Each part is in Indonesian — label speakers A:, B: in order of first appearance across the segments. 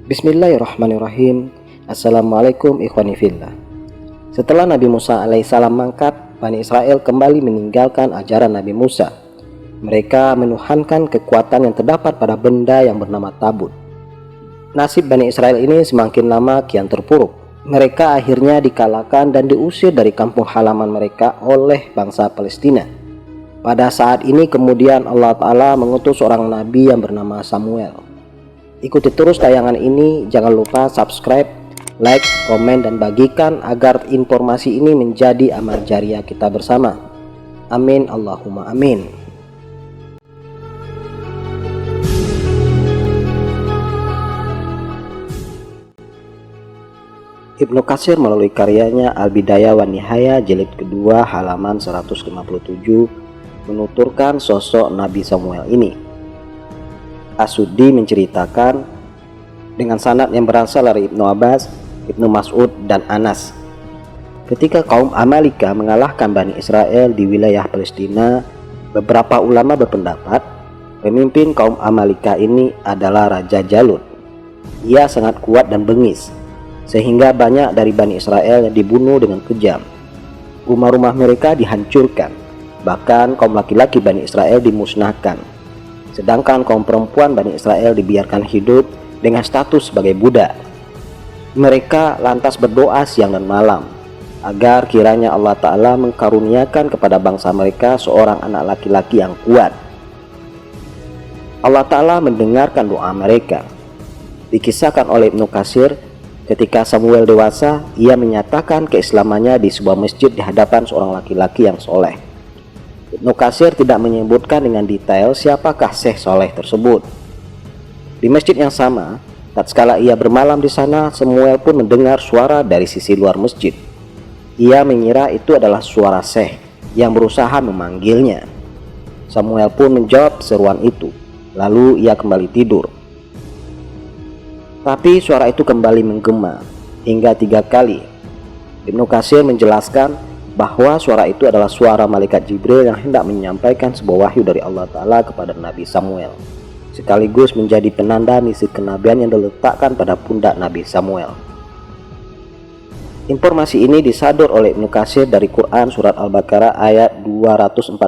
A: Bismillahirrahmanirrahim. Assalamualaikum ikhwani fillah. Setelah Nabi Musa alaihissalam mangkat, Bani Israel kembali meninggalkan ajaran Nabi Musa. Mereka menuhankan kekuatan yang terdapat pada benda yang bernama tabut. Nasib Bani Israel ini semakin lama kian terpuruk. Mereka akhirnya dikalahkan dan diusir dari kampung halaman mereka oleh bangsa Palestina. Pada saat ini kemudian Allah Ta'ala mengutus seorang nabi yang bernama Samuel. Ikuti terus tayangan ini, jangan lupa subscribe, like, komen, dan bagikan agar informasi ini menjadi amal jariah kita bersama. Amin Allahumma amin. Ibnu Katsir melalui karyanya Al-Bidayah wa Nihayah jilid kedua halaman 157 menuturkan sosok Nabi Samuel ini. As-Suddi menceritakan dengan sanad yang berasal dari Ibnu Abbas, Ibnu Mas'ud, dan Anas. Ketika kaum Amalika mengalahkan Bani Israel di wilayah Palestina, beberapa ulama berpendapat pemimpin kaum Amalika ini adalah Raja Jalut. Ia sangat kuat dan bengis, sehingga banyak dari Bani Israel yang dibunuh dengan kejam. Rumah-rumah mereka dihancurkan, bahkan kaum laki-laki Bani Israel dimusnahkan. Sedangkan kaum perempuan Bani Israel dibiarkan hidup dengan status sebagai budak. Mereka lantas berdoa siang dan malam agar kiranya Allah Ta'ala mengkaruniakan kepada bangsa mereka seorang anak laki-laki yang kuat. Allah Ta'ala mendengarkan doa mereka. Dikisahkan oleh Ibnu Katsir, ketika Samuel dewasa, ia menyatakan keislamannya di sebuah masjid di hadapan seorang laki-laki yang soleh. Ibnu Katsir tidak menyebutkan dengan detail siapakah Syekh Soleh tersebut. Di masjid yang sama, tatkala ia bermalam di sana, Samuel pun mendengar suara dari sisi luar masjid. Ia mengira itu adalah suara Syekh yang berusaha memanggilnya. Samuel pun menjawab seruan itu, lalu ia kembali tidur. Tapi suara itu kembali menggema hingga 3 kali. Ibnu Katsir menjelaskan bahwa suara itu adalah suara malaikat Jibril yang hendak menyampaikan sebuah wahyu dari Allah Ta'ala kepada Nabi Samuel, sekaligus menjadi penanda misi kenabian yang diletakkan pada pundak Nabi Samuel. Informasi ini disadur oleh Ibnu Katsir dari Quran surat Al-Baqarah ayat 246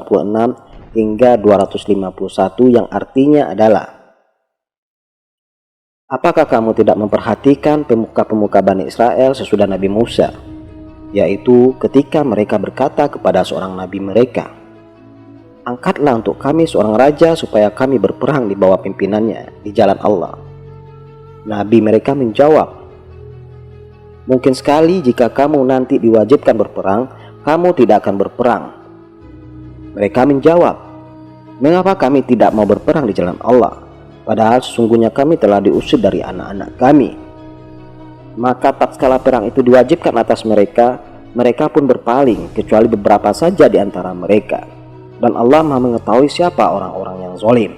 A: hingga 251 yang artinya adalah, apakah kamu tidak memperhatikan pemuka-pemuka Bani Israel sesudah Nabi Musa? Yaitu ketika mereka berkata kepada seorang nabi mereka, angkatlah untuk kami seorang raja supaya kami berperang di bawah pimpinannya di jalan Allah. Nabi mereka menjawab, mungkin sekali jika kamu nanti diwajibkan berperang, kamu tidak akan berperang. Mereka menjawab, mengapa kami tidak mau berperang di jalan Allah, padahal sesungguhnya kami telah diusir dari anak-anak kami. Maka tatkala perang itu diwajibkan atas mereka, mereka pun berpaling kecuali beberapa saja di antara mereka. Dan Allah Maha mengetahui siapa orang-orang yang zalim.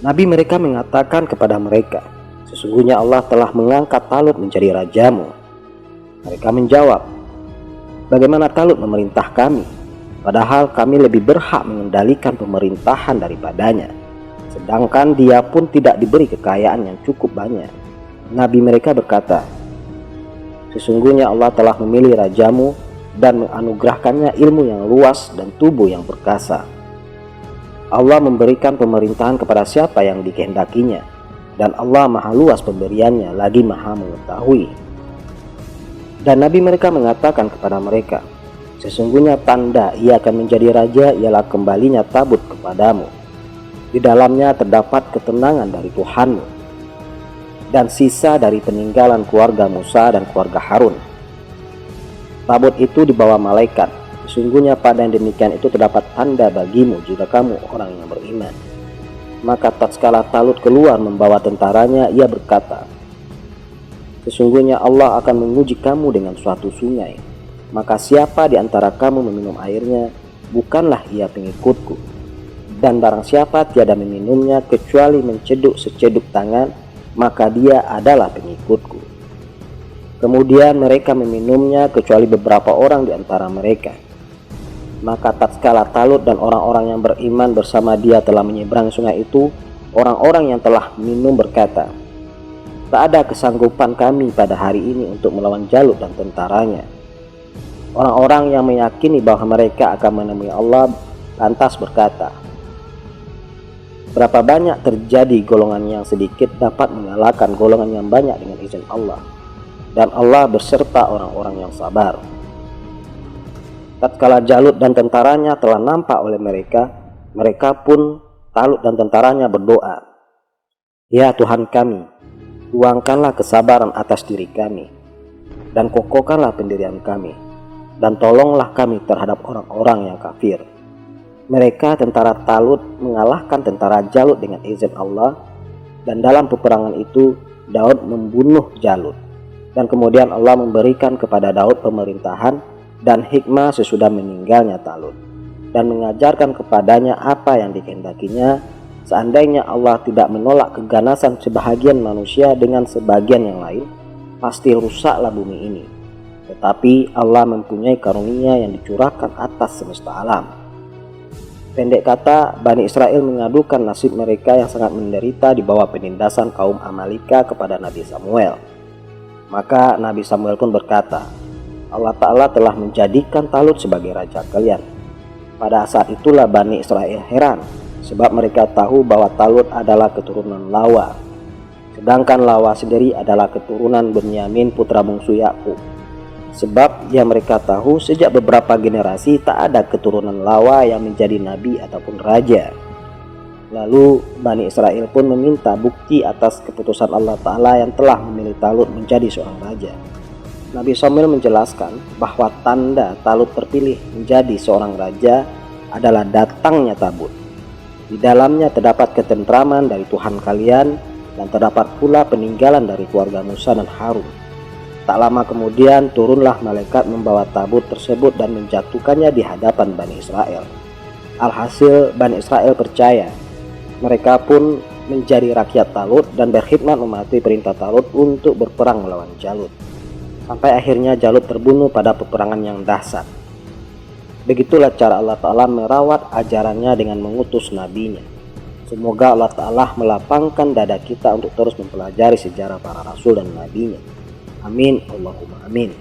A: Nabi mereka mengatakan kepada mereka, sesungguhnya Allah telah mengangkat Talut menjadi rajamu. Mereka menjawab, bagaimana Talut memerintah kami, padahal kami lebih berhak mengendalikan pemerintahan daripadanya, sedangkan dia pun tidak diberi kekayaan yang cukup banyak. Nabi mereka berkata, sesungguhnya Allah telah memilih rajamu dan menganugerahkannya ilmu yang luas dan tubuh yang perkasa. Allah memberikan pemerintahan kepada siapa yang dikehendakinya, dan Allah maha luas pemberiannya lagi maha mengetahui. Dan Nabi mereka mengatakan kepada mereka, sesungguhnya tanda ia akan menjadi raja ialah kembalinya tabut kepadamu. Di dalamnya terdapat ketenangan dari Tuhanmu dan sisa dari peninggalan keluarga Musa dan keluarga Harun. Tabut itu dibawa malaikat. Sesungguhnya pada yang demikian itu terdapat tanda bagimu jika kamu orang yang beriman. Maka tatkala Talut keluar membawa tentaranya, ia berkata, sesungguhnya Allah akan menguji kamu dengan suatu sungai. Maka siapa di antara kamu meminum airnya, bukanlah ia pengikutku. Dan barang siapa tiada meminumnya kecuali menceduk seceduk tangan, maka dia adalah pengikutku. Kemudian mereka meminumnya kecuali beberapa orang di antara mereka. Maka tatkala Talut dan orang-orang yang beriman bersama dia telah menyeberang sungai itu, orang-orang yang telah minum berkata, tak ada kesanggupan kami pada hari ini untuk melawan Jalut dan tentaranya. Orang-orang yang meyakini bahwa mereka akan menemui Allah lantas berkata, berapa banyak terjadi golongan yang sedikit dapat mengalahkan golongan yang banyak dengan izin Allah, dan Allah berserta orang-orang yang sabar. Tatkala Jalut dan tentaranya telah nampak oleh mereka, mereka pun, Talut dan tentaranya, berdoa, ya Tuhan kami, tuangkanlah kesabaran atas diri kami, dan kokohkanlah pendirian kami, dan tolonglah kami terhadap orang-orang yang kafir. Mereka, tentara Talut, mengalahkan tentara Jalut dengan izin Allah, dan dalam peperangan itu Daud membunuh Jalut, dan kemudian Allah memberikan kepada Daud pemerintahan dan hikmah sesudah meninggalnya Talut, dan mengajarkan kepadanya apa yang dikehendakinya. Seandainya Allah tidak menolak keganasan sebahagian manusia dengan sebagian yang lain, pasti rusaklah bumi ini. Tetapi Allah mempunyai karunia yang dicurahkan atas semesta alam. Pendek kata, Bani Israel mengadukan nasib mereka yang sangat menderita di bawah penindasan kaum Amalika kepada Nabi Samuel. Maka Nabi Samuel pun berkata, Allah Ta'ala telah menjadikan Talut sebagai raja kalian. Pada saat itulah Bani Israel heran, sebab mereka tahu bahwa Talut adalah keturunan Lawa, sedangkan Lawa sendiri adalah keturunan Benyamin putra bungsu Yakub. Sebab yang mereka tahu sejak beberapa generasi tak ada keturunan Lawa yang menjadi nabi ataupun raja. Lalu Bani Israel pun meminta bukti atas keputusan Allah Ta'ala yang telah memilih Talut menjadi seorang raja. Nabi Samuel menjelaskan bahwa tanda Talut terpilih menjadi seorang raja adalah datangnya tabut. Di dalamnya terdapat ketentraman dari Tuhan kalian, dan terdapat pula peninggalan dari keluarga Musa dan Harun. Tak lama kemudian turunlah malaikat membawa tabut tersebut dan menjatuhkannya di hadapan Bani Israel. Alhasil Bani Israel percaya. Mereka pun menjadi rakyat Talut dan berkhidmat mematuhi perintah Talut untuk berperang melawan Jalut. Sampai akhirnya Jalut terbunuh pada peperangan yang dahsyat. Begitulah cara Allah Ta'ala merawat ajarannya dengan mengutus nabinya. Semoga Allah Ta'ala melapangkan dada kita untuk terus mempelajari sejarah para rasul dan nabinya. Amin, Allahumma amin.